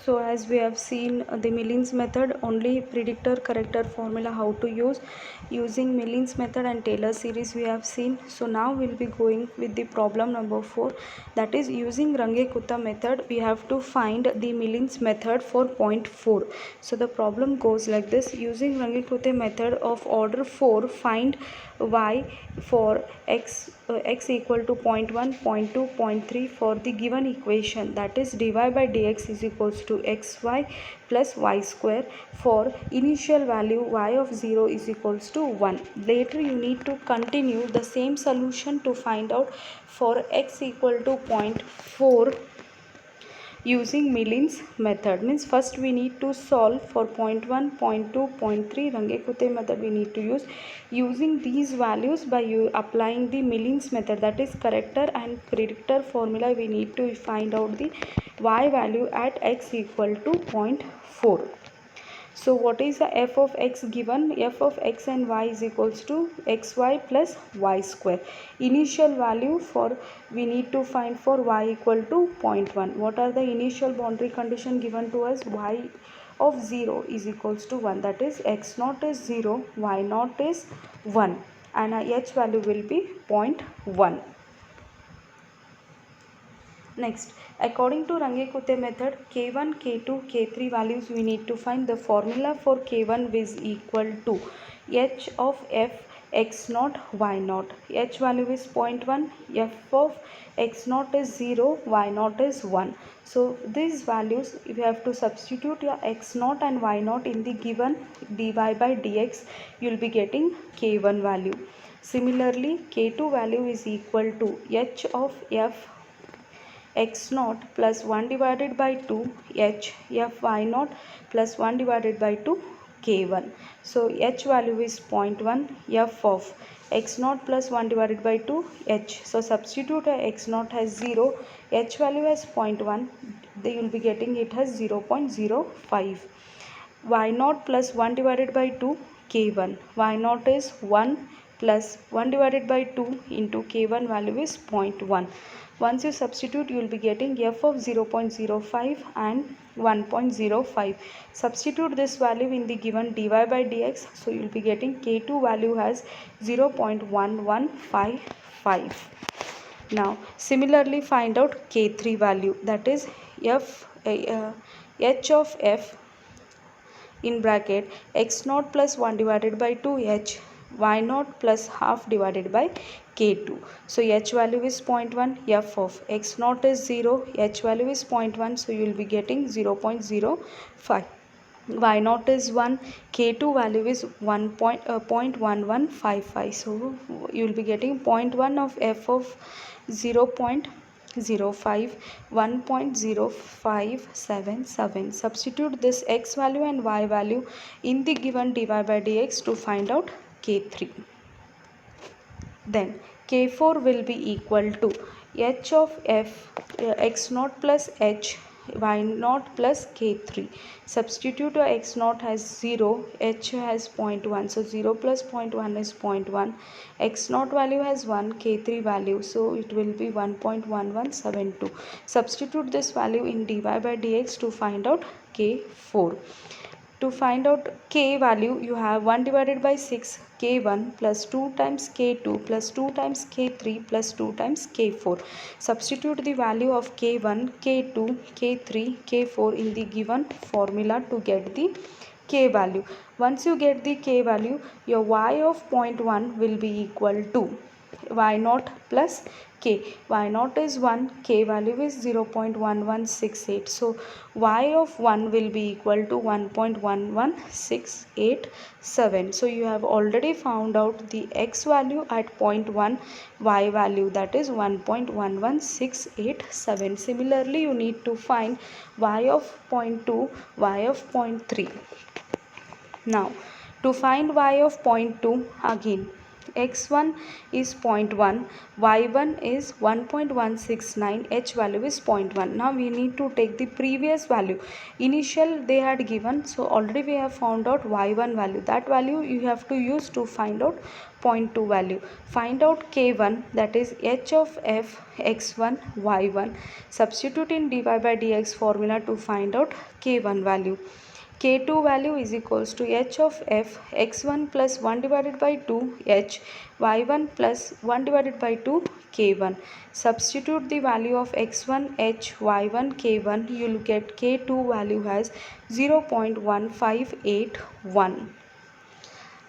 So as we have seen the Millins method, only predictor corrector formula how to use. Using Millins method and Taylor series we have seen. So now we'll be going with the problem number 4, that is using Runge-Kutta method we have to find the Millins method for point 4. So the problem goes like this: using Runge-Kutta method of order 4, find y for x equal to 0.1, 0.2, 0.3 for the given equation, that is dy by dx is equals to xy plus y square for initial value y of 0 is equals to 1. Later you need to continue the same solution to find out for x equal to 0.4 using Millins method. Means first we need to solve for 0.1, 0.2, 0.3 Runge-Kutta method we need to use. Using these values by applying the Millins method, that is corrector and predictor formula, we need to find out the y value at x equal to 0.4. So what is the f of x given? F of x and y is equals to xy plus y square. Initial value for we need to find for y equal to 0.1. What are the initial boundary condition given to us? Y of 0 is equals to 1, that is x naught is 0, y naught is 1, and h value will be 0.1. Next, according to Runge-Kutta method, K1, K2, K3 values we need to find. The formula for K1 is equal to h of f x naught y naught. H value is 0.1, f of x naught is 0, y naught is 1. So these values you have to substitute your x naught and y naught in the given dy by dx, you will be getting K1 value. Similarly, K2 value is equal to h of f x naught plus 1 divided by 2 h f y naught plus 1 divided by 2 k1. So h value is 0.1, f of x naught plus 1 divided by 2 h. So substitute x naught has 0, h value as 0.1, they will be getting it has 0.05. Y naught plus 1 divided by 2 k1. Y naught is 1 plus 1 divided by 2 into k1 value is 0.1. Once you substitute, you will be getting f of 0.05 and 1.05. Substitute this value in the given dy by dx. So you will be getting k2 value as 0.1155. Now similarly find out k3 value, that is h of f in bracket x naught plus 1 divided by 2h y naught plus half divided by k2. So h value is 0.1, f of x naught is 0, h value is 0.1, so you will be getting 0.05. Y naught is 1, k2 value is 0.1155, so you will be getting 0.1 of f of 0.05, 1.0577. Substitute this x value and y value in the given dy by dx to find out k3. Then k4 will be equal to h of f x naught plus h y naught plus k3. Substitute x naught has 0, h has 0.1, so 0 plus 0.1 is 0.1, x naught value has 1, k3 value, so it will be 1.1172. Substitute this value in dy by dx to find out k4. To find out k value, you have 1 divided by 6 k1 plus 2 times k2 plus 2 times k3 plus 2 times k4. Substitute the value of k1, k2, k3, k4 in the given formula to get the k value. Once you get the k value, your y of 0.1 will be equal to y naught plus k. Y naught is 1, k value is 0.1168. So y of 1 will be equal to 1.11687. So you have already found out the x value at 0.1, y value, that is 1.11687. Similarly, you need to find y of 0.2, y of 0.3. Now to find y of 0.2, again x1 is 0.1, y1 is 1.169, h value is 0.1. Now we need to take the previous value. Initial they had given, so already we have found out y1 value. That value you have to use to find out 0.2 value. Find out k1, that is h of f x1 y1. Substitute in dy by dx formula to find out k1 value. K2 value is equals to h of f x1 plus 1 divided by 2 h y1 plus 1 divided by 2 k1. Substitute the value of x1 h y1 k1. You will get k2 value as 0.1581.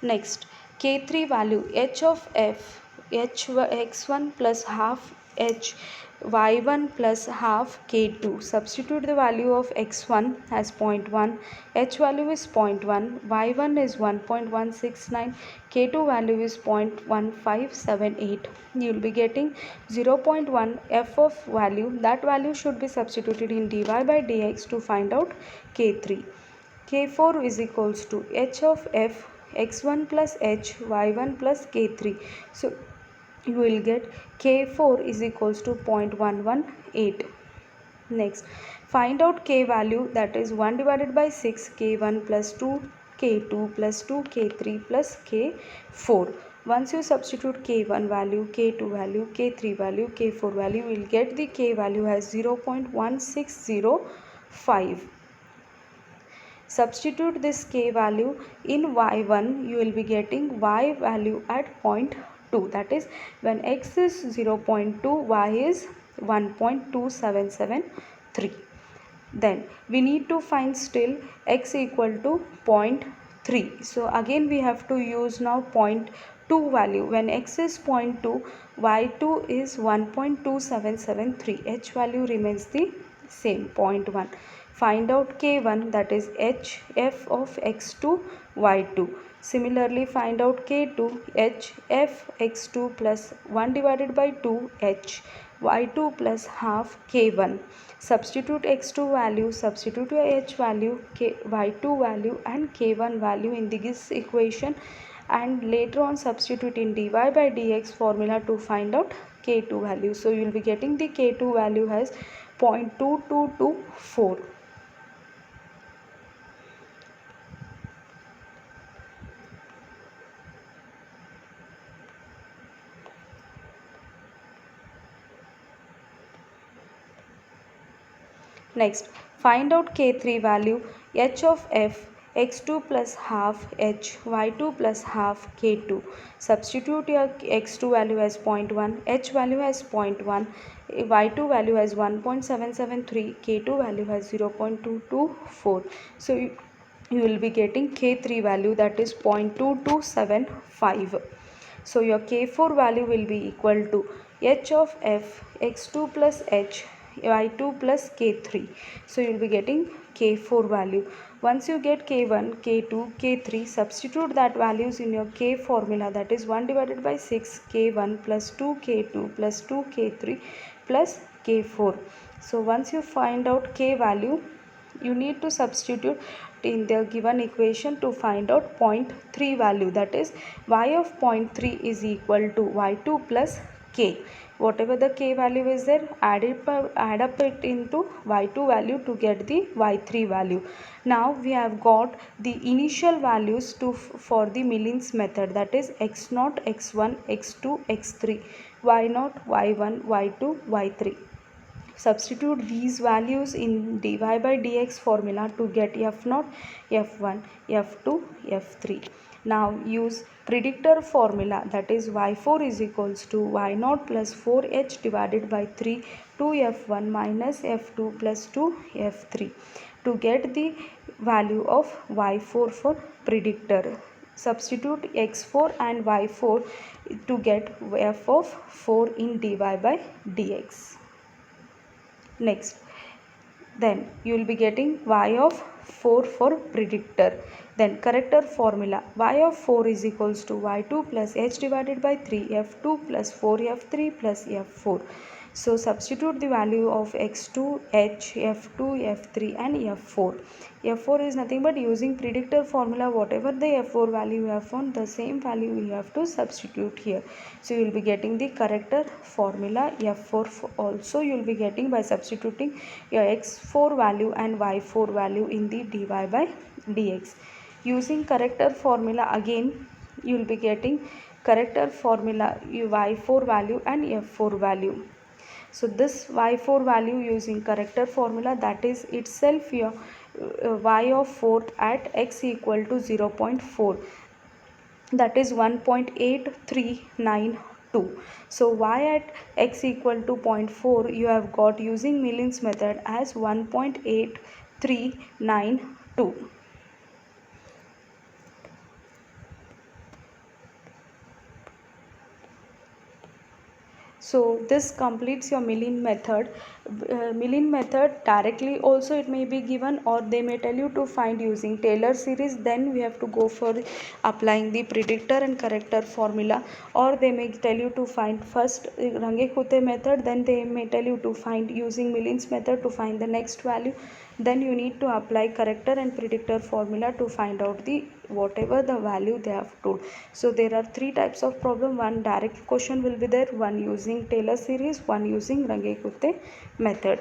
Next, k3 value h of f h x1 plus half h y1 plus half k2. Substitute the value of x1 as 0.1, h value is 0.1, y1 is 1.169, k2 value is 0.1578. you will be getting 0.1 f of value. That value should be substituted in dy by dx to find out k3. k4 is equals to h of f x1 plus h y1 plus k3. So you will get k4 is equals to 0.118. Next, find out k value, that is 1 divided by 6 k1 plus 2 k2 plus 2 k3 plus k4. Once you substitute k1 value, k2 value, k3 value, k4 value, you will get the k value as 0.1605. Substitute this k value in y1, you will be getting y value at 0.2, that is when x is 0.2, y is 1.2773. Then we need to find still x equal to 0.3. So again we have to use now 0.2 value. When x is 0.2, y2 is 1.2773, h value remains the same, 0.1. Find out k1, that is h f of x2 y2. Similarly, find out k2, h f x2 plus 1 divided by 2 h y2 plus half k1. Substitute x2 value, substitute your h value, y2 value and k1 value in this equation, and later on substitute in dy by dx formula to find out k2 value. So you will be getting the k2 value as 0.2224. Next, find out k3 value, h of f x2 plus half h y2 plus half k2. Substitute your x2 value as 0.1, h value as 0.1, y2 value as 1.773, k2 value as 0.224. So you will be getting k3 value, that is 0.2275. So your k4 value will be equal to h of f x2 plus h y2 plus k3. So you will be getting k4 value. Once you get k1, k2, k3, substitute that values in your k formula, that is 1 divided by 6 k1 plus 2 k2 plus 2 k3 plus k4. So once you find out k value, you need to substitute in the given equation to find out 0.3 value, that is y of 0.3 is equal to y2 plus k. Whatever the k value is there, add up it into y2 value to get the y3 value. Now we have got the initial values for the Millins method, that is x0, x1, x2, x3, y0, y1, y2, y3. Substitute these values in dy by dx formula to get f0, f1, f2, f3. Now use predictor formula, that is y4 is equals to y0 plus 4h divided by 3 2f1 minus f2 plus 2f3 to get the value of y4 for predictor. Substitute x4 and y4 to get f of 4 in dy by dx. Next, then you will be getting y of 4 for predictor. Then corrector formula, y of 4 is equals to y2 plus h divided by 3 f2 plus 4 f3 plus f4. So substitute the value of x2, h, f2, f3 and f4. f4 is nothing but using predictor formula, whatever the f4 value you have found, the same value you have to substitute here. So you will be getting the corrector formula f4 also you will be getting by substituting your x4 value and y4 value in the dy by dx. Using corrector formula again you will be getting corrector formula y4 value and f4 value. So this y4 value using corrector formula, that is itself your y of 4 at x equal to 0.4, that is 1.8392. so y at x equal to 0.4 you have got using Millins method as 1.8392. So this completes your Millin method. Millin method directly also it may be given, or they may tell you to find using Taylor series. Then we have to go for applying the predictor and corrector formula, or they may tell you to find first Runge-Kute method. Then they may tell you to find using Millin's method to find the next value. Then you need to apply corrector and predictor formula to find out the whatever the value they have told. So there are three types of problem. One direct question will be there, one using Taylor series, one using Runge-Kute method.